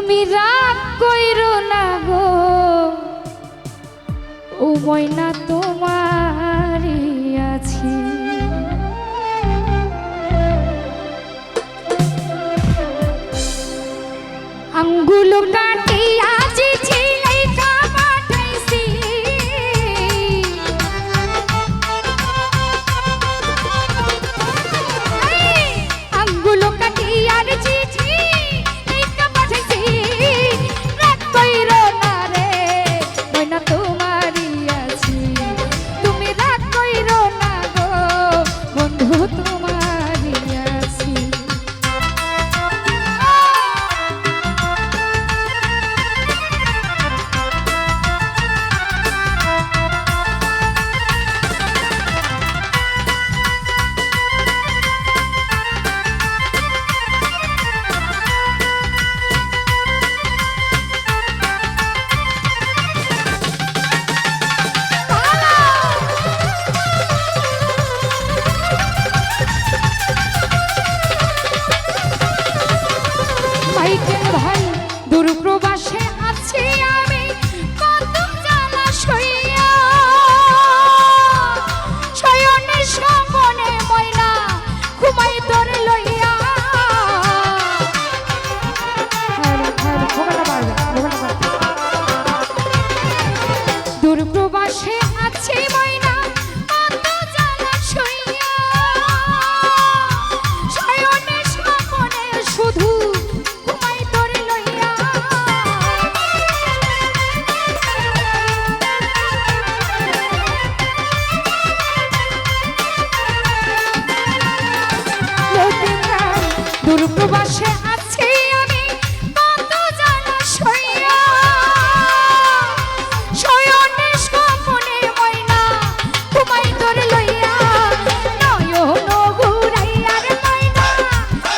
তুমি রাগ কইরো না গো ও ময়না তোমারই আছি আঙ্গুল কাটিয়া চিঠি লেখা পাঠাইছি আঙ্গুল কাটিয়া চিঠি লেখা পাঠাইছি রাগ কইরো না রে ময়না তোমারই আছি তুমি রাগ কইরো না গো বন্ধু তোমারই আছি ভাই দূরপ্রবাসে আছি আমি কত জ্বালা সইয়া শয়নের স্বপনে ময়না ঘুমাই তোর লইয়া দূরপ্রবাসে আছি ময়না কত জ্বালা সইয়া শয়নের স্বপনে শুধু দূরপ্রবাসে আছি আমি কত জ্বালা সইয়া শয়নের স্বপনে ময়না ঘুমাই তোর লইয়া নয়ন ঘুরাইয়া রে ময়না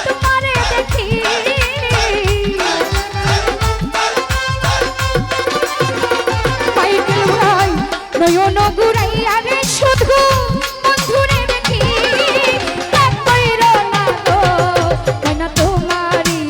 তোমারে দেখি মাইকেল ভাই নয়ন ঘুরাইয়া রে শুধু বন্ধুরে দেখি রাগ কইরো না গো ময়না তোমারই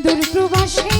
দূর প্রবাসে